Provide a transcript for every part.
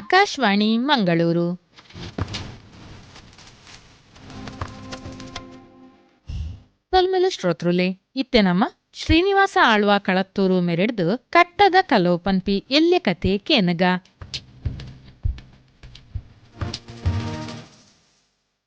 ಆಕಾಶವಾಣಿ ಮಂಗಳೂರು. ತೊಲ್ಮೆಲು ಶ್ರೋತೃಲೆ ಇತ್ತೆ ನಮ್ಮ ಶ್ರೀನಿವಾಸ ಆಳ್ವ ಕಳತ್ತೂರು ಮೆರೆಡ್ದು ಕಟ್ಟದ ಕಲೋ ಪನ್ಪಿ ಎಲ್ಯ ಕತೆ ಕೇನಗ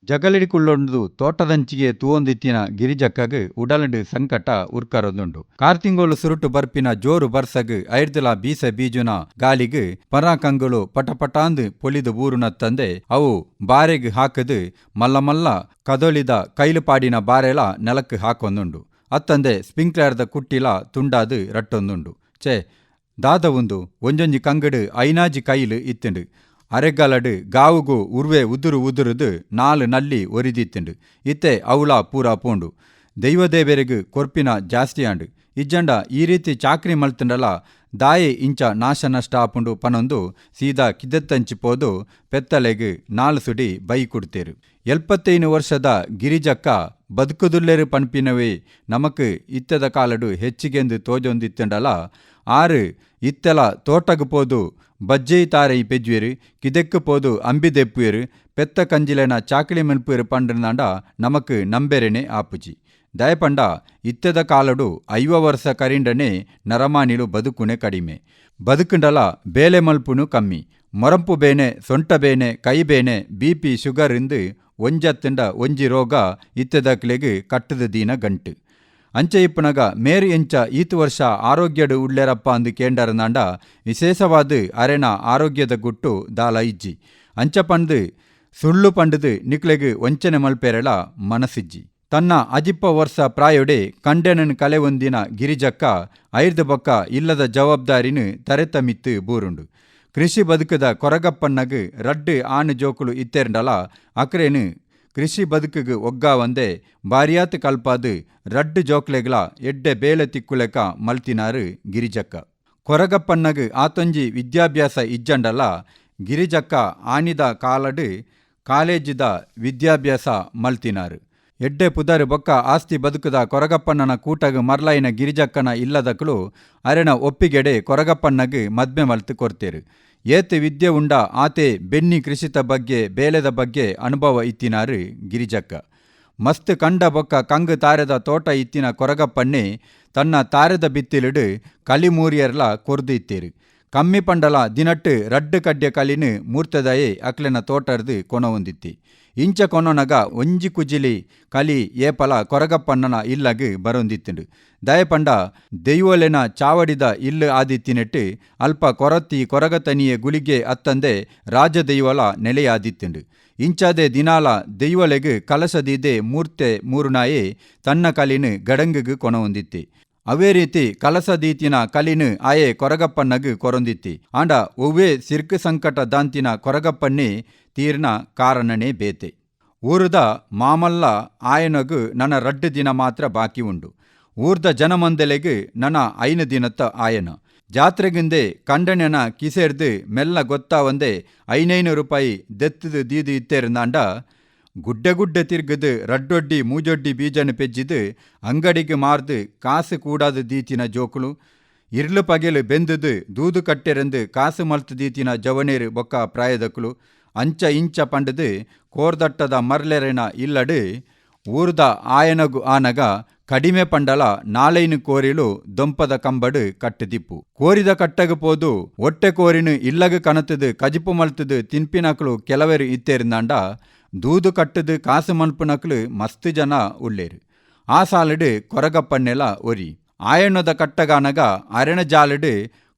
ಜಗಲಿಡಿಕುಳ್ಳೊಂದು ತೋಟದಂಚಿಗೆ ತೂವೊಂದಿತ್ತಿನ ಗಿರಿಜಕ್ಕಗ್ ಉಡಲಂಡು ಸಂಕಟ ಉರ್ಕರೊಂದುಂಡು. ಕಾರ್ತಿಂಗೋಲು ಸುರುಟು ಬರ್ಪಿನ ಜೋರು ಬರ್ಸಗ್ ಐರ್ದಲ ಬೀಸ ಬೀಜುನ ಗಾಲಿಗ್ ಪರಾಕಂಗುಳು ಪಟಪಟಾಂದ್ ಪೊಲಿದು ಊರುನತ್ತಂದೆ ಅವು ಬಾರೆಗ್ ಹಾಕದ್ ಮಲ್ಲ ಮಲ್ಲ ಕದೊಳಿದ ಕೈಲುಪಾಡಿನ ಬಾರೆಲ ನೆಲಕ್ ಹಾಕೊಂದುಂಡು. ಅತ್ತಂದೆ ಸ್ಪಿಂಕ್ಲರ್ದ ಕುಟ್ಟಿಲ ತುಂಡಾದ್ ರಟ್ಟೊಂದುಂಡು. ದಾದ ಉಂದು ಒಂಜೊಂಜಿ ಕಂಗಡ್ ಐನಾಜಿ ಕೈಲು ಇತ್ತುಂಡು. ಅರೆಗಲಡ್ ಗಾವುಗು ಉರ್ವೆ ಉದುರು ಉದುರುದು ನಾಲ್ ನಲ್ಲಿ ಒರಿದಿತ್ತುಂಡು. ಇತ್ತೆ ಅವಳ ಪೂರ ಪೋಂಡು. ದೈವದೇವೆರೆಗ್ ಕೊರ್ಪಿನ ಜಾಸ್ತಿ ಆಂಡು. ಇಜ್ಜಂಡ ಈ ರೀತಿ ಚಾಕ್ರಿ ಮಲ್ತಂಡಲ ದಾಯೆ ಇಂಚ ನಾಶ ನಷ್ಟ ಆಪುಂಡು ಪನೊಂದು ಸೀದಾ ಕಿದೆತ್ತಂಚಿ ಪೋದು ಪೆತ್ತಲೆಗ್ ನಾಲ್ ಸುಡಿ ಬೈ ಕುಡ್ತೇರು. 75 ವರ್ಷದ ಗಿರಿಜಕ್ಕ ಬದುಕುದುಲ್ಲೆರು ಪನ್ಪಿನವೇ ನಮಕ್ ಇತ್ತದ ಕಾಲಡು ಹೆಚ್ಚಿಗೆಂದು ತೋಜೊಂದಿತ್ತಂಡಲ ಆರು ಇತ್ತೆಲ ತೋಟಗ್ ಪೋದು ಬಜ್ಜೆಯಿ ತಾರೈ ಪೆಜ್ವೇರು ಕಿದೆಕ್ಕು ಪೋದು ಅಂಬಿದೆಪ್ಪುವೆರು ಪೆತ್ತ ಕಂಜಿಲೆನ ಚಾಕಳಿ ಮನ್ಪುವೆರು ಪಂಡ್ರನಾಂಡ ನಮಕ್ ನಂಬೆರೆನೆ ಆಪುಜಿ. ದಯಪಂಡ ಇತ್ತೆದ ಕಾಲಡು 5 ವರ್ಷ ಕರಿಂಡನೆ ನರಮಾನಿಲು ಬದುಕುನೆ ಕಡಿಮೆ. ಬದುಕುಂಡಲ ಬೇಲೆ ಮಲ್ಪುನು ಕಮ್ಮಿ. ಮೊರಂಪು ಬೇನೆ, ಸೊಂಟ ಬೇನೆ, ಕೈ ಬೇನೆ, BP ಶುಗರ್ ಇಂದು ಒಂಜತ್ತಂಡ ಒಂಜಿ ರೋಗ ಇತ್ತೆದಕ್ಲೆಗ್ ಕಟ್ಟದ ದೀನ ಗಂಟು. ಅಂಚೆ ಇಪ್ಪುನಗ ಮೇರು ಎಂಚ ಈತು ವರ್ಷ ಆರೋಗ್ಯಡು ಉಳ್ಳೆರಪ್ಪ ಅಂದು ಕೇಂಡರನಾಂಡ ವಿಶೇಷವಾದ ಅರೆನ ಆರೋಗ್ಯದ ಗುಟ್ಟು ದಾಲ ಇಜ್ಜಿ. ಅಂಚ ಪಂದು ಸುಳ್ಳು ಪಂಡದು ನಿಕ್ಲೆಗ್ ವಂಚನೆ ಮಲ್ಪೆರೆಲ ಮನಸ್ಸಿಜ್ಜಿ. ತನ್ನ ಅಜಿಪ್ಪ ವರ್ಷ ಪ್ರಾಯೊಡೆ ಕಂಡೆನನ್ ಕಲೆ ಒಂದಿನ ಗಿರಿಜಕ್ಕ ಐರ್ದ ಬೊಕ್ಕ ಇಲ್ಲದ ಜವಾಬ್ದಾರಿನು ತರೆತ ಮಿತ್ತು ಬೂರುಂಡು. ಕೃಷಿ ಬದುಕದ ಕೊರಗಪ್ಪನ್ನಗ್ ರಡ್ಡು ಆಣು ಜೋಕುಲು ಇತ್ತೆರ್ಂಡಲ ಅಕ್ರೇನು ಕೃಷಿ ಬದುಕಗ್ ಒಗ್ಗಾವಂದೆ ಬಾರಿಯಾತ್ ಕಲ್ಪಾದು ರಡ್ಡು ಜೋಕ್ಲೆಗ್ಲ ಎಡ್ಡೆ ಬೇಲೆ ತಿಕ್ಕುಲೆಕ ಮಲ್ತಿನಾರು ಗಿರಿಜಕ್ಕ. ಕೊರಗಪ್ಪನ್ನಗ್ ಆತೊಂಜಿ ವಿದ್ಯಾಭ್ಯಾಸ ಇಜ್ಜಂಡಲ ಗಿರಿಜಕ್ಕ ಆನಿದ ಕಾಲಡ್ ಕಾಲೇಜಿದ ವಿದ್ಯಾಭ್ಯಾಸ ಮಲ್ತಿನಾರು. ಎಡ್ಡೆ ಪುದರ್ ಬೊಕ್ಕ ಆಸ್ತಿ ಬದುಕುದ ಕೊರಗಪ್ಪಣ್ಣನ ಕೂಟಗ್ ಮರ್ಲಾಯಿನ ಗಿರಿಜಕ್ಕನ ಇಲ್ಲದಕ್ಕಳು ಅರೆನ ಒಪ್ಪಿಗೆಡೆ ಕೊರಗಪ್ಪನ್ನಗ್ ಮದ್ಮೆ ಮಲ್ತು ಕೊರ್ತೇರು. ಏತ್ ವಿದ್ಯೆ ಉಂಡ ಆತೆ ಬೆನ್ನಿ ಕೃಷಿತ ಬಗ್ಗೆ ಬೇಲೆದ ಬಗ್ಗೆ ಅನುಭವ ಇತ್ತಿನಾರು ಗಿರಿಜಕ್ಕ. ಮಸ್ತ್ ಕಂಡ ಬೊಕ್ಕ ಕಂಗ್ ತಾರೆದ ತೋಟ ಇತ್ತಿನ ಕೊರಗಪ್ಪಣ್ಣೆ ತನ್ನ ತಾರೆದ ಬಿತ್ತಿಲಿಡು ಕಲಿಮೂರಿಯರ್ಲ ಕೊರ್ದು ಇತ್ತೇರು. ಕಮ್ಮಿ ಪಂಡಲ ದಿನಟ್ಟು ರಡ್ಡು ಕಡ್ಡೆ ಕಲಿನು ಮೂರ್ತದಯೇ ಅಕ್ಲೆನ ತೋಟರ್ದು ಕೊನ ಹೊಂದಿತ್ತಿ. ಇಂಚ ಕೊನೊನಗ ಒಂಜಿ ಕುಜಿಲಿ ಕಲಿ ಏಪಲ ಕೊರಗಪ್ಪಣ್ಣನ ಇಲ್ಲಗ್ ಬರೊಂದಿತ್ತುಂಡು. ದಯಪಂಡ ದೆಯ್ವೊಲೆನ ಚಾವಡಿದ ಇಲ್ಲು ಆದಿತ್ತಿನೆಟ್ಟು ಅಲ್ಪ ಕೊರತ್ತಿ ಕೊರಗತನಿಯೆ ಗುಳಿಗೆ ಅತ್ತಂದೆ ರಾಜ ದೆಯ್ವಲ ನೆಲೆಯಾದಿತ್ತುಂಡು. ಇಂಚಾದೆ ದಿನಾಲ ದೆಯ್ವಲೆಗ್ ಕಲಸದಿದೆ ಮೂರ್ತೆ ಮೂರುನಾಯೇ ತನ್ನ ಕಲಿನು ಗಡಂಗಗ್ ಕೊನ ಹೊಂದಿತ್ತಿ. ಅವೇ ರೀತಿ ಕಲಸದೀತಿನ ಕಲಿನು ಆಯೆ ಕೊರಗಪ್ಪನ್ನಗ್ ಕೊರೊಂದಿತ್ತಿ. ಆಂಡ ಒವ್ವೇ ಸಿರ್ಕು ಸಂಕಟ ದಾಂತಿನ ಕೊರಗಪ್ಪಣ್ಣೆ ತೀರ್ನ ಕಾರಣನೇ ಬೇತೆ. ಊರುದ ಮಾಮಲ್ಲ ಆಯನಗು ನನ್ನ ರಡ್ಡು ದಿನ ಮಾತ್ರ ಬಾಕಿ ಉಂಡು. ಊರ್ದ ಜನಮಂದೆಲೆಗ್ ನನ್ನ 5 ದಿನತ್ತ ಆಯನ. ಜಾತ್ರೆಗಿಂದೆ ಕಂಡನೆನ ಕಿಸೆರ್ದು ಮೆಲ್ಲ ಗೊತ್ತಾವಂದೆ 500 ರೂಪಾಯಿ ದೆತ್ತದು ದೀದು ಇತ್ತೇರ್ನಾಂಡ ಗುಡ್ಡೆ ತಿರ್ಗದು ರಡ್ಡೊಡ್ಡಿ ಮೂಜೊಡ್ಡಿ ಬೀಜನು ಪೆಜ್ಜಿದು ಅಂಗಡಿಗೆ ಮಾರ್ದು ಕಾಸು ಕೂಡಾದ ದೀತಿನ ಜೋಕುಲು ಇರ್ಲು ಪಗೆಲು ಬೆಂದುದು ದೂದು ಕಟ್ಟೆರೆಂದು ಕಾಸು ಮಲ್ತು ದೀತಿನ ಜವನೇರು ಬೊಕ್ಕ ಪ್ರಾಯದಕ್ಕಳು ಅಂಚ ಇಂಚ ಪಂಡದು ಕೋರ್ದಟ್ಟದ ಮರ್ಲೆರೆನ ಇಲ್ಲಡು ಊರ್ದ ಆಯನಗು ಆನಗ ಕಡಿಮೆ ಪಂಡಲ 4 ಕೋರಿಲು ದೊಂಪದ ಕಂಬಡು ಕಟ್ಟುದಿಪ್ಪು. ಕೋರಿದ ಕಟ್ಟಗು ಪೋದು ಒಟ್ಟೆ ಕೋರಿನು ಇಲ್ಲಗ ಕನತದು ಕಜಿಪು ಮಲ್ತದು ತಿನ್ಪಿನಕಲು ಕೆಲವರು ಇತ್ತೇರಿಂದಾಂಡ ದೂದು ಕಟ್ಟದು ಕಾಸು ಮಲ್ಪುನಕಲು ಮಸ್ತು ಜನ ಉಳ್ಳೇರು. ಆ ಸಾಲಡು ಕೊರಗಪ್ಪನ್ನೆಲ ಒರಿ ಆಯಣ್ಣದ ಕಟ್ಟಗಾನಗ ಅರೆಣ ಜಾಲಡು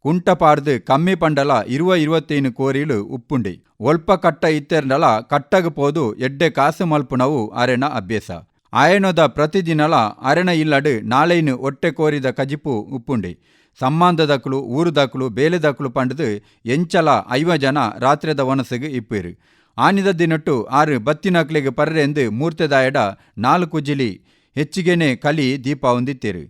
ಕುಂಟಪಾರ್ದು ಕಮ್ಮಿ ಪಂಡಲ 20-25 ಕೋರಿಲು ಉಪ್ಪುಂಡಿ. ಒಲ್ಪ ಕಟ್ಟ ಇತ್ತೆರ್ಂಡಲ ಕಟ್ಟಗು ಪೋದು ಎಡ್ಡೆ ಕಾಸು ಮಲ್ಪುನವು ಅರೆನ ಅಭ್ಯಾಸ. ಆಯನದ ಪ್ರತಿದಿನಲ ಅರೆನ ಇಲ್ಲಡು 4 ಒಟ್ಟೆ ಕೋರಿದ ಕಜಿಪು ಉಪ್ಪುಂಡಿ. ಸಂಬಂಧದಕ್ಕಳು ಊರುದಕ್ಕಳು ಬೇಲೆದಕ್ಕಳು ಪಂಡದು ಎಂಚಲ 5 ಜನ ರಾತ್ರಿದ ವನಸಗ್ ಇಪ್ಪೇರು. ಆನಿದ ದಿನಟ್ಟು 6 ಬತ್ತಿನಕ್ಲೆಗ್ ಪರ್ರೆಂದು ಮೂರ್ತೆದಾಯಡ 4 ಕುಜಿಲಿ ಹೆಚ್ಚಿಗೆನೆ ಕಲಿ ದೀಪ ಹೊಂದಿತ್ತೇರು.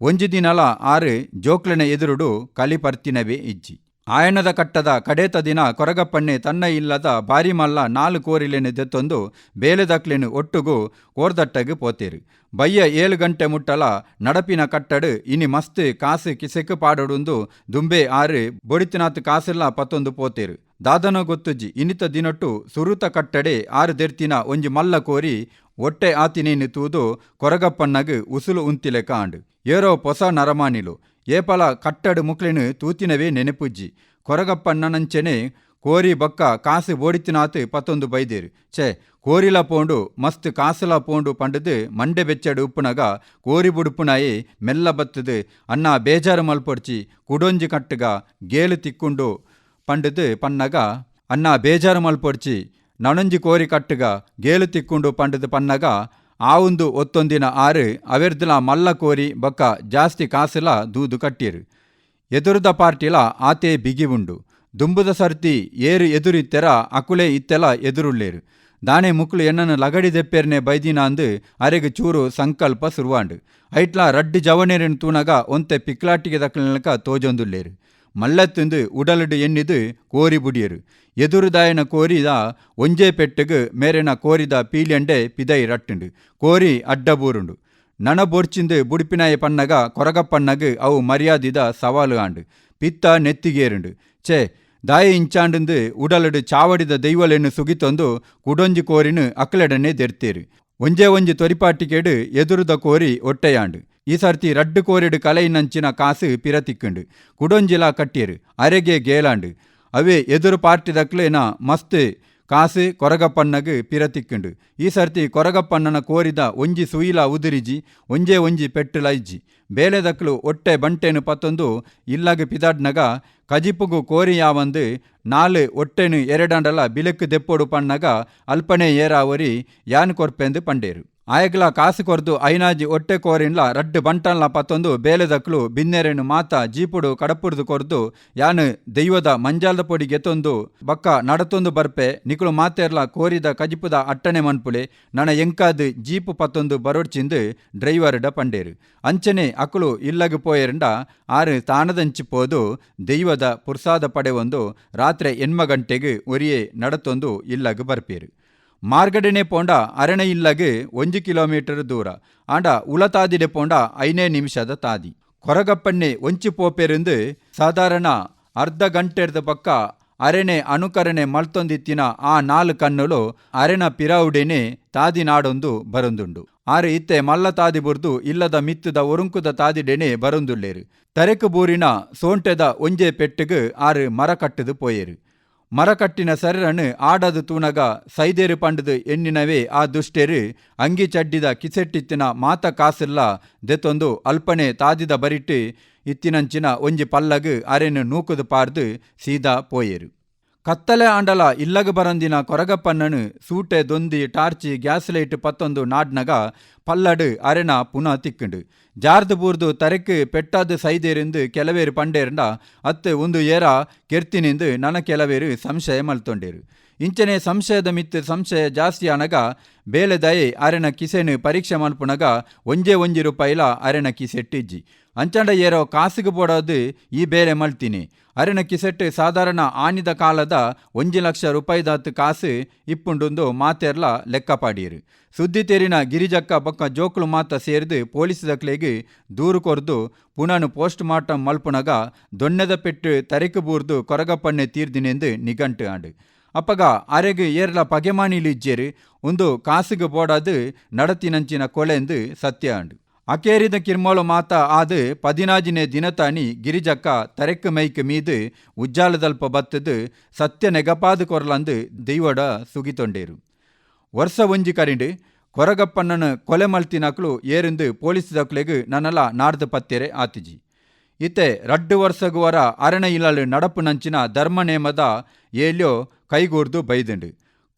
ಒಂಜಿ ದಿನಲ 6 ಜೋಕ್ಲೆನ ಎದುರುಡು ಕಲಿ ಪರ್ತಿನವೇ ಇಜ್ಜಿ. ಆಯನದ ಕಟ್ಟದ ಕಡೇತ ದಿನ ಕೊರಗಪ್ಪಣ್ಣೆ ತನ್ನ ಇಲ್ಲದ ಬಾರಿ ಮಲ್ಲ 4 ಕೋರಿಲೆನೆ ದೆತ್ತೊಂದು ಬೇಲೆದಕ್ಲೆನು ಒಟ್ಟುಗು ಕೋರ್ದಟ್ಟಗ್ ಪೋತೇರು. ಬಯ್ಯ 7 ಗಂಟೆ ಮುಟ್ಟಲ ನಡಪಿನ ಕಟ್ಟಡು ಇನಿ ಮಸ್ತ್ ಕಾಸು ಕಿಸೆಕ್ ಪಾಡೊಡುಂದು ದುಂಬೆ 6 ಬೊಡಿತಿನಾತ್ ಕಾಸೆಲ್ಲ ಪತ್ತೊಂದು ಪೋತೇರು. ದಾದನ ಗೊತ್ತುಜ್ಜಿ ಇನಿತ ದಿನೊಟ್ಟು ಸುರುತ ಕಟ್ಟಡೆ ಆರು ದೆರ್ತಿನ ಒಂಜಿ ಮಲ್ಲ ಕೋರಿ ಒಟ್ಟೆ ಆತಿನೇನು ತೂದು ಕೊರಗಪ್ಪನ್ನಗ್ ಉಸುಲು ಉಂತಿಲೆ ಕಾಂಡ್ ಏರೋ ಪೊಸ ನರಮಾನಿಲು ಏಪಲ ಕಟ್ಟಡು ಮುಕ್ಲೆನು ತೂತಿನವೇ ನೆನಪುಜ್ಜಿ ಕೊರಗಪ್ಪನ್ನಂಚೆನೆ ಕೋರಿ ಬೊಕ್ಕ ಕಾಸು ಓಡಿತಿನಾತ್ ಪತ್ತೊಂದು ಬೈದೇರು ಛೇ ಕೋರಿಲ ಪೋಂಡು ಮಸ್ತ್ ಕಾಸುಲ ಪೋಂಡು ಪಂಡದು ಮಂಡೆ ಬೆಚ್ಚಡು ಉಪ್ಪುನಗ ಕೋರಿ ಬುಡುಪುನಾಯೇ ಮೆಲ್ಲ ಬತ್ತದು ಅನ್ನ ಬೇಜಾರು ಮಲ್ಪೊಡ್ಚಿ ಕುಡೊಂಜಿ ಕಟ್ಟಗ ಗೇಲು ತಿಕ್ಕುಂಡು ಪಂಡದು ಪನ್ನಗ ಅನ್ನ ಬೇಜಾರು ಮಲ್ಪೊಡ್ಚಿ ನಣೊಂಜಿ ಕೋರಿ ಕಟ್ಟಗ ಗೇಲು ತಿಕ್ಕುಂಡು ಪಂಡದು ಪನ್ನಗ ಆವುಂದು ಒತ್ತೊಂದಿನ ಆರು ಅವೆರ್ದಿಲ ಮಲ್ಲ ಕೋರಿ ಬೊಕ್ಕ ಜಾಸ್ತಿ ಕಾಸುಲ ದೂದು ಕಟ್ಟಿರು ಎದುರುದ ಪಾರ್ಟಿಲ ಆತೆ ಬಿಗಿ ಉಂಡು ದುಂಬುದ ಸರ್ತಿ ಏರು ಎದುರಿತ್ತೆರ ಅಕುಲೆ ಇತ್ತೆಲ ಎದುರುಳ್ಳೇರು ದಾನೆ ಮುಕ್ಳು ಎನ್ನನ್ನು ಲಗಡಿ ದೆಪ್ಪೆರ್ನೆ ಬೈದಿನ ಅಂದು ಅರೆಗ್ ಚೂರು ಸಂಕಲ್ಪ ಸುರುವಾಂಡು ಐಟ್ಲ ರಡ್ಡು ಜವನೇರಿನ ತೂನಗ ಒಂತೆ ಪಿಕ್ಲಾಟಿಗೆ ದಕ್ಕಲಕ ತೋಜೊಂದುಲ್ಲೇರು ಮಲ್ಲತ್ತುಂದು ಉಡಲಡು ಎನ್ನಿದು ಕೋರಿ ಬುಡಿಯರು ಎದುರುದಾಯನ ಕೋರಿದ ಒಂಜೇ ಪೆಟ್ಟುಗು ಮೇರೆನ ಕೋರಿದ ಪೀಲಿಯಂಡೆ ಪಿದೈ ರಟ್ಟುಂಡು ಕೋರಿ ಅಡ್ಡಬೂರುಂಡು ನನ ಬೊರ್ಚಿಂದು ಬುಡಿಪಿನಾಯ ಪನ್ನಗ ಕೊರಗಪ್ಪನ್ನಗ್ ಅವು ಮರ್ಯಾದಿದ ಸವಾಲು ಆಂಡು ಪಿತ್ತ ನೆತ್ತಿಗೇರುಂಡು ಛೇ ದಾಯ ಇಂಚಾಂಡು ಉಡಲಡು ಚಾವಡಿದ ದೈವಲೆನ್ನು ಸುಗಿತೊಂದು ಕುಡೊಂಜಿ ಕೋರಿನು ಅಕ್ಲೆಡನೆ ದೆರ್ತೇರು ಒಂಜೇ ಒಂಜಿ ತೊರಿಪಾಟಿಕೆಡು ಎದುರುದ ಕೋರಿ ಒಟ್ಟೆಯಾಂಡು ಈ ಸರ್ತಿ ರಡ್ಡು ಕೋರಿಡು ಕಲೆಯಿನಂಚಿನ ಕಾಸು ಪಿರತಿಕ್ಕುಂಡು ಕುಡೊಂಜಿಲ ಕಟ್ಟಿಯರು ಅರೆಗೆ ಗೇಲಾಂಡು ಅವೇ ಎದುರು ಪಾರ್ಟಿದಕ್ಲೇನ ಮಸ್ತ್ ಕಾಸು ಕೊರಗಪ್ಪನ್ನಗ್ ಪಿರತಿಕ್ಕುಂಡು ಈ ಸರ್ತಿ ಕೊರಗಪ್ಪನ್ನನ ಕೋರಿದ ಒಂಜಿ ಸುಯಿಲ ಉದುರಿಜಿ ಒಂಜೇ ಒಂಜಿ ಪೆಟ್ಟುಲೈಜಿ ಬೇಲೆದಕ್ಲು ಒಟ್ಟೆ ಬಂಟೆನು ಪತ್ತೊಂದು ಇಲ್ಲಗ್ ಪಿದಾಡ್ನಗ ಕಜಿಪುಗು ಕೋರಿ ಯಾವಂದು ನಾಲು ಒಟ್ಟೆನು ಎರಡಂಡಲ ಬಿಲಕ್ಕು ದೆಪ್ಪೊಡು ಪನ್ನಗ ಅಲ್ಪನೆ ಏರಾವರಿ ಯಾನ್ ಕೊರ್ಪೆಂದು ಪಂಡೇರು ಆಯಗ್ಲ ಕಾಸು ಕೊರ್ದು ಐನಾಜಿ ಒಟ್ಟೆ ಕೋರಿನ್ಲ ರಡ್ಡು ಬಂಟನ್ಲ ಪತ್ತೊಂದು ಬೇಲೆದಕ್ಲು ಬಿನ್ನೆರೆನು ಮಾತ ಜೀಪುಡು ಕಡಪುಡ್ದು ಕೊರ್ದು ಯಾನು ದೈವದ ಮಂಜಾಲ್ದ ಪೊಡಿ ಗೆತ್ತೊಂದು ಬಕ್ಕ ನಡತೊಂದು ಬರ್ಪೆ ನಿಕುಲು ಮಾತೇರ್ಲ ಕೋರಿದ ಕಜಿಪುದ ಅಟ್ಟನೆ ಮನ್ಪುಲೆ ನನ ಎಂಕಾದು ಜೀಪು ಪತ್ತೊಂದು ಬರೋಡ್ಚಿಂದು ಡ್ರೈವರ್ಡ ಪಂಡೇರು ಅಂಚನೆ ಅಕುಲು ಇಲ್ಲಗು ಪೋಯರಂಡ ಆರು ತಾನದಂಚಿ ಪೋದು ದೈವದ ಪುರ್ಸಾದ ಪಡೆ ಒಂದು ರಾತ್ರಿ 8 ಗಂಟೆಗೆ ಒರಿಯೇ ನಡತೊಂದು ಇಲ್ಲಗು ಬರ್ಪೇರು ಮಾರ್ಗಡೆನೆ ಪೋಂಡ ಅರಣೆ ಇಲ್ಲಗೆ 1 ಕಿಲೋಮೀಟರ್ ದೂರ ಆಂಡ ಉಳತಾದಿಡೆ ಪೋಂಡ 5 ನಿಮಿಷದ ತಾದಿ ಕೊರಗಪ್ಪಣ್ಣೆ ಒಂಚಿ ಪೋಪೆರಿಂದ ಸಾಧಾರಣ ಅರ್ಧ ಗಂಟೆರ್ದ ಪಕ್ಕ ಅರೆನೆ ಅನುಕರಣೆ ಮಲ್ತೊಂದಿತ್ತಿನ ಆ 4 ಕಣ್ಣುಲು ಅರೆನ ಪಿರಾವುಡೆನೆ ತಾದಿ ನಾಡೊಂದು ಬರೊಂದುಂಡು ಆರು ಇತ್ತೆ ಮಲ್ಲ ತಾದಿ ಬುರ್ದು ಇಲ್ಲದ ಮಿತ್ತದ ಒರುಂಕುದ ತಾದಿಡೆನೆ ಬರೊಂದುಲ್ಲೇರು ತರೆಕು ಬೂರಿನ ಸೋಂಟೆದ ಒಂಜೇ ಪೆಟ್ಟುಗು ಆರು ಮರ ಕಟ್ಟದು ಪೋಯೇರು ಮರಕಟ್ಟಿನ ಸರರನು ಆಡದು ತೂನಗ ಸೈದೇರು ಪಂಡದು ಎಣ್ಣಿನವೇ ಆ ದುಷ್ಟೇರು ಅಂಗಿ ಚಡ್ಡಿದ ಕಿಸೆಟ್ಟಿತ್ತಿನ ಮಾತ ಕಾಸಿಲ್ಲ ದೆತ್ತೊಂದು ಅಲ್ಪನೆ ತಾದಿದ ಬರಿಟ್ಟು ಇತ್ತಿನಂಚಿನ ಒಂಜಿ ಪಲ್ಲಗು ಅರೆನು ನೂಕುದು ಪಾರ್ದು ಸೀದಾ ಪೋಯೇರು ಕತ್ತಲೆ ಆಂಡಲ ಇಲ್ಲಗು ಬರಂದಿನ ಕೊರಗಪ್ಪನ್ನನು ಸೂಟೆ ದೊಂದಿ ಟಾರ್ಚಿ ಗ್ಯಾಸ್ ಲೈಟ್ ಪತ್ತೊಂದು ನಾಡ್ನಗ ಪಲ್ಲಡು ಅರೆನ ಪುನಃ ತಿಕ್ಕುಂಡು ಜಾರ್ದು ಬೂರ್ದು ತರೆಕು ಪೆಟ್ಟಾದು ಸೈದೇರಿಂದು ಕೆಲವೇರು ಪಂಡೇರಂಡ ಅತ್ತು ಒಂದು ಏರ ಕೆರ್ತಿನಿಂದು ನನ ಕೆಲವೇರು ಸಂಶಯ ಮಲ್ತೊಂಡೇರು ಇಂಚನೆ ಸಂಶಯದ ಮಿತ್ತು ಸಂಶಯ ಜಾಸ್ತಿ ಆನಗ ಬೇಲೆ ದಯೆ ಅರೆನ ಕಿಸೆನು ಪರೀಕ್ಷೆ ಮಲ್ಪುನಗ ಒಂಜೇ ರೂಪಾಯಿಲ ಅರೆನ ಕಿಸೆಟ್ಟಿಜ್ಜಿ ಅಂಚಂಡ ಏರೋ ಕಾಸಿಗೆ ಬೋಡೋದು ಈ ಬೇಲೆ ಮಲ್ತೀನಿ ಅರೆನ ಕಿಸೆಟ್ಟು ಸಾಧಾರಣ ಆನಿದ ಕಾಲದ 1 ಲಕ್ಷ ರೂಪಾಯಿದಾತು ಕಾಸು ಇಪ್ಪುಂಡು ಮಾತೆರ್ಲ ಲೆಕ್ಕ ಪಾಡೀರು ಸುದ್ದಿ ತೇರಿನ ಗಿರಿಜಕ್ಕ ಬೊಕ್ಕ ಜೋಕ್ಲು ಮಾತ ಸೇರಿದು ಪೊಲೀಸದಕ್ಲೆಗೆ ದೂರು ಕೊರ್ದು ಪುನನು ಪೋಸ್ಟ್ ಮಾರ್ಟಮ್ ಮಲ್ಪುನಗ ದೊಣ್ಣೆದ ಪೆಟ್ಟು ತರೆಕು ಬೂರ್ದು ಕೊರಗಪ್ಪಣ್ಣೆ ತೀರ್ದಿನೆಂದು ನಿಘಂಟು ಆಂಡು ಅಪ್ಪಗ ಅರೆಗೆ ಏರ್ಲ ಪಗೆಮಾನಿಲಿಜ್ಜೇರು ಒಂದು ಕಾಸಿಗೆ ಬೋಡದು ನಡತಿನಂಚಿನ ಕೊಳೆಂದು ಸತ್ಯ ಆಂಡು ಅಕೇರಿದ ಕಿರ್ಮೋಲು ಮಾತ ಆದು 14ನೇ ದಿನತಾನಿ ಗಿರಿಜಕ್ಕ ತರೆಕ್ಕು ಮೈಕ್ ಮೀದು ಉಜ್ಜಾಲದಲ್ಪ ಬತ್ತದು ಸತ್ಯ ನೆಗಪಾದು ಕೊರ್ಲಂದು ದೈವಡ ಸುಗಿತೊಂಡೇರು ವರ್ಷ ಒಂಜಿ ಕರಿಂಡು ಕೊರಗಪ್ಪಣ್ಣನ ಕೊಲೆ ಮಲ್ತಿನಕ್ಲು ಏರಿಂದು ಪೊಲೀಸ್ದಕ್ಲೆಗು ನನ್ನಲ ನಾಡ್ದು ಪತ್ತೆರೆ ಆತಿಜಿ ಇತ್ತೆ 2 ವರ್ಷಗುವರ ಅರಣ ಇಲ್ಲಲು ನಡಪು ನಂಚಿನ ಧರ್ಮ ನೇಮದ ಏಲ್ಯೋ ಕೈಗೂರ್ದು ಬೈದುಂಡು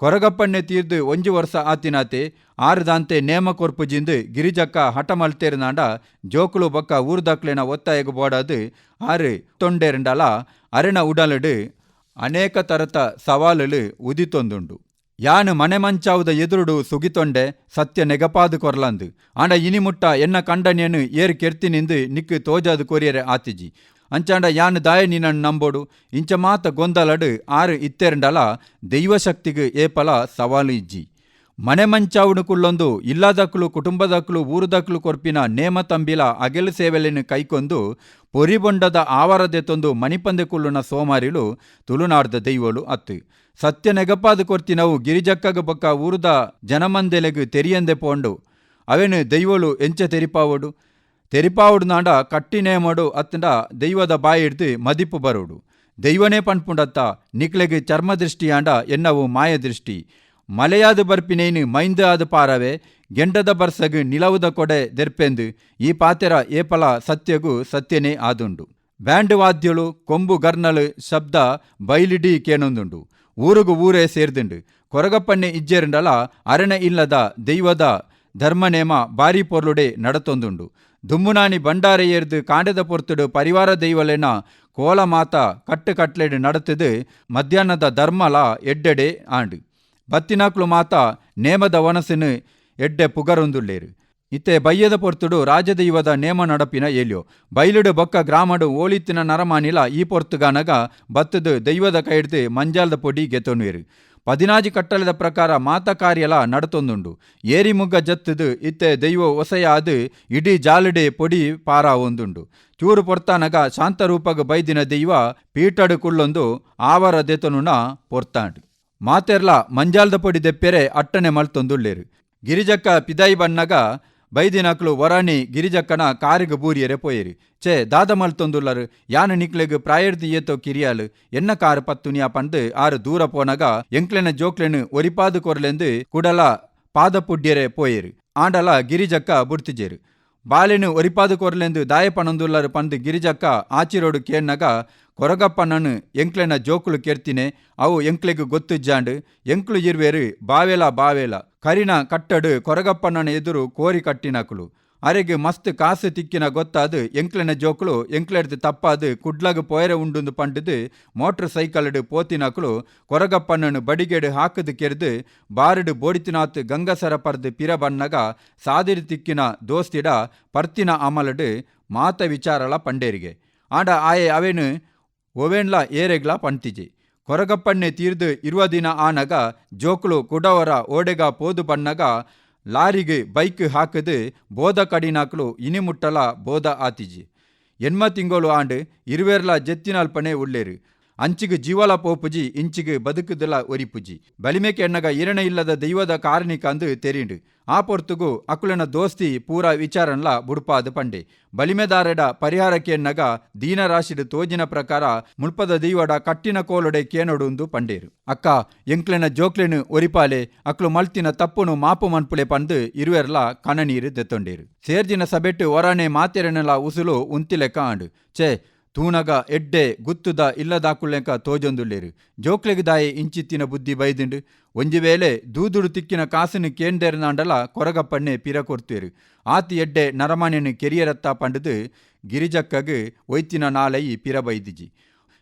ಕೊರಗಪ್ಪಣ್ಣೆ ತೀರ್ದು 1 ವರ್ಷ ಆತಿನಾತೆ 6 ದಾಂತೆ ನೇಮ ಕೊರ್ಪುಜಿಂದು ಗಿರಿಜಕ್ಕ ಹಠ ಮಲ್ತೇರಿನಾಂಡ ಜೋಕುಲು ಬೊಕ್ಕ ಊರ್ದಕ್ಲೆನ ಒತ್ತಾಯಗು ಬೋಡದು 6 ತೊಂಡೇರಂಡಲ ಅರೆನ ಉಡಲಡು ಅನೇಕ ತರತ ಸವಾಲುಲು ಉದಿತೊಂದುಂಡು ಯಾನು ಮನೆ ಮಂಚಾವುದ ಎದುರುಡು ಸುಗಿತೊಂಡೆ ಸತ್ಯ ನೆಗಪಾದು ಕೊರ್ಲಂದು ಆಂಡ ಇನಿಮುಟ್ಟ ಎನ್ನ ಕಂಡನ್ಯನು ಏರು ಕೆರ್ತಿನಿಂದು ನಿಕ್ಕು ತೋಜಾದು ಕೊರಿಯರೆ ಆತಿಜಿ ಅಂಚಾಂಡ ಯಾನು ದಾಯ ನೀನನ್ನು ನಂಬೋಡು ಇಂಚ ಮಾತ ಗೊಂದಲಡು 6 ಇತ್ತೆರಂಡಲ ದೈವಶಕ್ತಿಗೆ ಏಪಲ ಸವಾಲು ಇಜ್ಜಿ ಮನೆ ಮಂಚಾವುಡುಕುಳ್ಳೊಂದು ಇಲ್ಲದಕ್ಕಲು ಕುಟುಂಬದಕ್ಕಲು ಊರುದಕ್ಕಲು ಕೊರ್ಪಿನ ನೇಮ ತಂಬಿಲ ಅಗೆಲು ಸೇವೆಲೆನು ಕೈಕೊಂದು ಪೊರಿಬೊಂಡದ ಆವರದೆ ತೊಂದು ಮಣಿಪಂದೆಕುಳ್ಳುನ ಸೋಮಾರಿಲು ತುಳುನಾಡ್ದ ದೈವಲು ಅತ್ತು ಸತ್ಯ ನೆಗಪಾದ ಕೊರ್ತಿನವು ಗಿರಿಜಕ್ಕಗ ಬೊಕ್ಕ ಊರುದ ಜನಮಂದೆಲೆಗು ತೆರಿಯಂದೆ ಪೋಂಡು ಅವೇನು ದೈವಲು ಎಂಚ ತೆರಿಪಾವುಡು ನಾಂಡ ಕಟ್ಟಿ ನೇಮಡು ಅತ್ತಂಡ ದೈವದ ಬಾಯಿ ಹಿಡ್ದು ಮದಿಪ್ಪು ಬರೋಡು ದೈವನೇ ಪಣ್ಪುಂಡತ್ತ ನಿಕ್ಲೆಗೆ ಚರ್ಮ ದೃಷ್ಟಿಯಾಂಡ ಎನ್ನವು ಮಾಯ ದೃಷ್ಟಿ ಮಲೆಯಾದ ಬರ್ಪಿನೇನು ಮೈಂದ ಆದ ಪಾರವೆ ಗೆಂಡದ ಬರ್ಸಗು ನಿಲವುದ ಕೊಡೆ ದೆರ್ಪೆಂದು ಈ ಪಾತೆರ ಏಪಲ ಸತ್ಯಗೂ ಸತ್ಯನೇ ಆದುಂಡು ಬ್ಯಾಂಡ್ ವಾದ್ಯಳು ಕೊಂಬು ಗರ್ನಲು ಶಬ್ದ ಬೈಲಿಡಿ ಕೇಣೊಂದುಂಡು ಊರುಗು ಊರೇ ಸೇರ್ದುಂಡು ಕೊರಗಪ್ಪಣ್ಣೆ ಇಜ್ಜೆರುಂಡಲ ಅರಣೆ ಇಲ್ಲದ ದೈವದ ಧರ್ಮನೇಮ ಬಾರಿ ಪೊರ್ಲುಡೆ ನಡತೊಂದುಂಡು ದುಮ್ಮುನಾನಿ ಬಂಡಾರೆ ಏರ್ದು ಕಾಂಡೆದ ಪೊರ್ತುಡು ಪರಿವಾರ ದೈವಲೆನ ಕೋಲ ಮಾತ ಕಟ್ಟೆಡು ನಡತದು ಮಧ್ಯಾಹ್ನದ ಧರ್ಮಲ ಎಡ್ಡೆಡೆ ಆಂಡು ಬತ್ತಿನಾಕ್ಲು ಮಾತ ನೇಮದ ವನಸಿನು ಎಡ್ಡೆ ಪುಗರೊಂದುಳ್ಳೇರು ಇತ್ತೆ ಬಯ್ಯದ ಪೊರ್ತುಡು ರಾಜದೈವದ ನೇಮ ನಡಪಿನ ಏಲ್ಯೋ ಬೈಲುಡು ಬೊಕ್ಕ ಗ್ರಾಮಡು ಓಳಿತ್ತಿನ ನರಮಾನಿಲ ಈ ಪೊರ್ತುಗಾನಗ ಬತ್ತದು ದೈವದ ಕೈಡ್ದು ಮಂಜಾಲ್ದ ಪೊಡಿ ಗೆತೊನ್ವೇರು 14 ಕಟ್ಟಳದ ಪ್ರಕಾರ ಮಾತ ಕಾರ್ಯಲ ನಡತೊಂದುಂಡು ಏರಿ ಮುಗ್ಗ ಜತ್ತದು ಇತ್ತೆ ದೈವ ಒಸೆಯಾದು ಇಡೀ ಜಾಲಡೆ ಪೊಡಿ ಪಾರ ಒಂದುಂಡು ಚೂರು ಪೊರ್ತಾನಗ ಶಾಂತರೂಪಗ ಬೈದಿನ ದೈವ ಪೀಟಡು ಕುಳ್ಳೊಂದು ಆವರ ದೆತನುನ ಪೊರ್ತಾಂಡು ಮಾತೆರ್ಲ ಮಂಜಾಲ್ದ ಪೊಡಿ ದೆಪ್ಪೆರೆ ಅಟ್ಟನೆ ಮಲ್ತೊಂದುಳ್ಳೇರು ಗಿರಿಜಕ್ಕ ಪಿದಾಯಿ ಬನ್ನಗ ಬೈದಿನಕ್ಲು ವರಾಣಿ ಗಿರಿಜಕ್ಕನ ಕಾರಿಗೆ ಬೂರಿಯರೆ ಪೋಯರು ಚೇ ದಾದ ಮಲ್ತೊಂದುಲ್ಲರು ಯಾನು ನಿಕ್ಲೆಗ್ ಪ್ರಾಯರ್ದಿ ಏತೋ ಕಿರಿಯಾಲು ಎನ್ನ ಕಾರು ಪತ್ತುನಿಯಾ ಪಂದು ಆರು ದೂರ ಪೋನಗ ಎಂಕ್ಲೆನ ಜೋಕ್ಲೆನು ಒರಿಪಾದು ಕೊರ್ಲೆಂದು ಕುಡಲ ಪಾದ ಪುಡ್ಯರೆ ಪೋಯರು ಆಂಡಲ ಗಿರಿಜಕ್ಕ ಬುಡ್ತಿಜೇರು ಬಾಲೆನು ಒರಿಪಾದು ಕೊರ್ಲೆಂದು ದಾಯಪನೊಂದುಲ್ಲರು ಪಂದು ಗಿರಿಜಕ್ಕ ಆಚಿರೋಡು ಕೇನ್ನಗ ಕೊರಗಪ್ಪನನು ಎಂಕ್ಲೆನ ಜೋಕುಲು ಕೆರ್ತಿನೆ ಅವು ಎಂಕ್ಲೆಗು ಗೊತ್ತುಜ್ಜಾಂಡು ಎಂಕ್ಲು ಇರ್ವೇರು ಬಾವೇಲ ಕರಿನ ಕಟ್ಟಡು ಕೊರಗಪ್ಪನನ ಎದುರು ಕೋರಿ ಕಟ್ಟಿನಕುಲು ಅರೆಗೆ ಮಸ್ತ್ ಕಾಸು ತಿಕ್ಕಿನ ಗೊತ್ತಾದು ಎಂಕ್ಲೆನ ಜೋಕುಲು ಎಂಕ್ಲೆಡ್ದು ತಪ್ಪಾದು ಕುಡ್ಲಗು ಪೋಯರೆ ಉಂಡುಂದು ಪಂಡುದು ಮೋಟ್ರ್ ಸೈಕಲ್ಡು ಪೋತಿನಕುಲು ಕೊರಗಪ್ಪನನು ಬಡಿಗೆಡು ಹಾಕದು ಕೆರ್ದು ಬಾರುಡು ಬೋಡಿತಿನಾತ್ ಗಂಗಸರ ಪರ್ದು ಪಿರ ಬನ್ನಗ ಸಾದಿರು ತಿಕ್ಕಿನ ದೋಸ್ತಿಡ ಪರ್ತಿನ ಅಮಲಡು ಮಾತ ವಿಚಾರಲ ಪಂಡೇರಿಗೆ ಆಂಡ ಆಯೆ ಅವೇನು ಒವೆನ್ಲ ಏರೆಗ್ಲ ಪಂತಿಜೆ ಕೊರಗಪ್ಪಣ್ಣೆ ತೀರ್ದು 20 ದಿನ ಆನಗ ಜೋಕುಲು ಕುಡವರ ಓಡೆಗ ಪೋದು ಬನ್ನಗ ಲಾರಿಗೆ ಬೈಕ್ ಹಾಕದು ಬೋದ ಕಡಿನಾಕ್ಲು ಇನಿಮುಟ್ಟಲ ಬೋದ ಆತಿಜಿ ಎನ್ಮ ತಿಂಗಳು ಆಂಡು ಇರುವೆರ್ಲ ಜೆತ್ತಿನಲ್ಪನೆ ಉಳ್ಳೇರು ಅಂಚಿಗೆ ಜೀವಲ ಪೋಪುಜಿ ಇಂಚಿಗೆ ಬದುಕುದಲ ಒರಿಪುಜಿ ಬಲಿಮೆಕೆ ಎನ್ನಗ ಇರಣ ಇಲ್ಲದ ದೈವದ ಕಾರಣಿಕ ಅಂದು ತೆರಿಂಡು ಆ ಪೊರ್ತುಗು ಅಕುಲನ ದೋಸ್ತಿ ಪೂರ ವಿಚಾರನ್ಲ ಬುಡ್ಪಾದು ಪಂಡೆ ಬಲಿಮೆದಾರೆಡ ಪರಿಹಾರಕ್ಕೆ ಎನ್ನಗ ದೀನರಾಶಿಡು ತೋಜಿನ ಪ್ರಕಾರ ಮುಲ್ಪದ ದೈವಡ ಕಟ್ಟಿನ ಕೋಲೊಡೆ ಕೇನೊಡುಂದು ಪಂಡೇರು ಅಕ್ಕ ಎಂಕ್ಲೆನ ಜೋಕ್ಲೆನು ಒರಿಪಾಲೆ ಅಕ್ಲು ಮಲ್ತಿನ ತಪ್ಪುನು ಮಾಪು ಮನ್ಪುಳೆ ಪಂದು ಇರುವೆರ್ಲ ಕಣನೀರು ದೆತ್ತೊಂಡೇರು ಸೇರ್ಜಿನ ಸಬೆಟ್ಟು ಒರಾಣೆ ಮಾತೆರೆನಲ ಉಸುಲು ಉಂತಿಲೆಕ್ಕ ಆಂಡು ಛೇ ತೂನಗ ಎಡ್ಡೆ ಗುತ್ತುದ ಇಲ್ಲದಾಕುಳ್ಳೆಂಕ ತೋಜೊಂದುಳ್ಳೇರು ಜೋಕ್ಲೆಗ್ ದಾಯೆ ಇಂಚಿತ್ತಿನ ಬುದ್ಧಿ ಬೈದಿಂಡು ಒಂಜಿ ವೇಳೆ ದೂದುಡು ತಿಕ್ಕಿನ ಕಾಸುನು ಕೇಂದೆರ್ನಾಂಡಲ ಕೊರಗಪ್ಪಣ್ಣೆ ಪಿರ ಕೊರ್ತೇರು ಆತಿ ಎಡ್ಡೆ ನರಮಾನೆನು ಕೆರಿಯರತ್ತ ಪಂಡುದು ಗಿರಿಜಕ್ಕಗ್ ಒಯ್ತಿನ ನಾಲೈ ಪಿರ ಬೈದಿಜಿ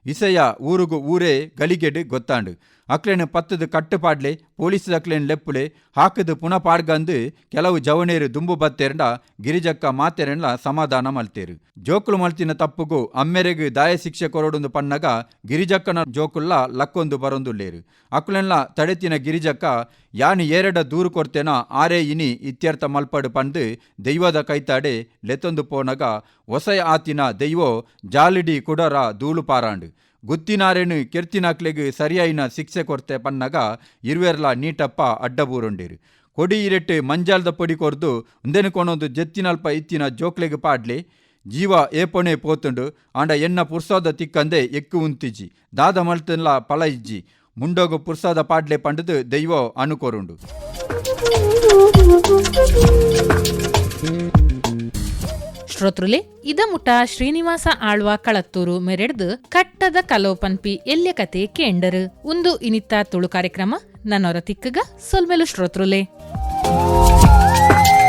ಇಸೆಯ ಊರುಗು ಊರೇ ಗಲಿಗೆಡು ಗೊತ್ತಾಂಡು ಅಕ್ಲೆನು ಪತ್ತದು ಕಟ್ಟುಪಾಡ್ಲೆ ಪೊಲೀಸ್ ಅಕ್ಲೆನು ಲೆಪ್ಪುಲೆ ಹಾಕದು ಪುನಃ ಪಾಡ್ಗಂದು ಕೆಲವು ಜವನೇರು ದುಂಬು ಬತ್ತೆರಂಡ ಗಿರಿಜಕ್ಕ ಮಾತೆರೆಂಡ್ಲ ಸಮಾಧಾನ ಮಲ್ತೇರು ಜೋಕುಲು ಮಲ್ತಿನ ತಪ್ಪುಗು ಅಮ್ಮೆರೆಗು ದಾಯ ಶಿಕ್ಷೆ ಕೊರೊಡುಂದು ಪನ್ನಗ ಗಿರಿಜಕ್ಕನ ಜೋಕುಲ್ಲ ಲಕ್ಕೊಂದು ಬರೊಂದುಳ್ಳೇರು ಅಕ್ಲೆನ್ಲ ತಡೆತಿನ ಗಿರಿಜಕ್ಕ ಯಾನು ಏರೆಡ ದೂರು ಕೊರ್ತೇನ ಆರೇ ಇನಿ ಇತ್ಯರ್ಥ ಮಲ್ಪಡು ಪಂದು ದೈವದ ಕೈತಾಡೆ ಲೆತ್ತೊಂದು ಪೋನಗ ಹೊಸಯ ಆತಿನ ದೈವೋ ಜಾಲಿಡಿ ಕುಡರ ದೂಳು ಪಾರಾಂಡು ಗುತ್ತಿನಾರೇನು ಕೆರ್ತಿನಾಕ್ಲೆಗ್ ಸರಿಯಾಯಿನ ಶಿಕ್ಷೆ ಕೊರ್ತೆ ಪನ್ನಗ ಇರುವೆರ್ಲ ನೀಟಪ್ಪ ಅಡ್ಡಬೂರೊಂಡೇರು ಕೊಡಿ ಇರೆಟ್ಟು ಮಂಜಾಲ್ದ ಪೊಡಿ ಕೊರ್ದು ಉಂದೆನು ಕೊನೊಂದು ಜೆತ್ತಿನಲ್ಪ ಇತ್ತಿನ ಜೋಕ್ಲೆಗ್ ಪಾಡ್ಲೆ ಜೀವ ಏಪೊನೆ ಪೋತುಂಡು ಆಂಡ ಎನ್ನ ಪುರ್ಸಾದ ತಿಕ್ಕಂದೆ ಎಕ್ಕು ಉಂತಿಜಿ ದಾದ ಮಲ್ತನ್ಲ ಪಲ ಇಜ್ಜಿ ಮುಂಡೋಗು ಪುರ್ಸಾದ ಪಾಡ್ಲೆ ಪಂಡುದು ದೈವೋ ಅನುಕೊರುಂಡು ಶ್ರೋತೃಲೆ ಇದ ಮುಟ ಶ್ರೀನಿವಾಸ ಆಳ್ವ ಕಳತ್ತೂರು ಮೆರೆಡ್ದು ಕಟ್ಟದ ಕಲೋಪನ್ಪಿ ಎಲ್ಯ ಕತೆ ಕೇಂಡರು ಒಂದು ಇನಿತ್ತ ತುಳು ಕಾರ್ಯಕ್ರಮ ನನ್ನೊರ ತಿಕ್ಕಗ ಸೊಲ್ಮೆಲು ಶ್ರೋತೃಲೆ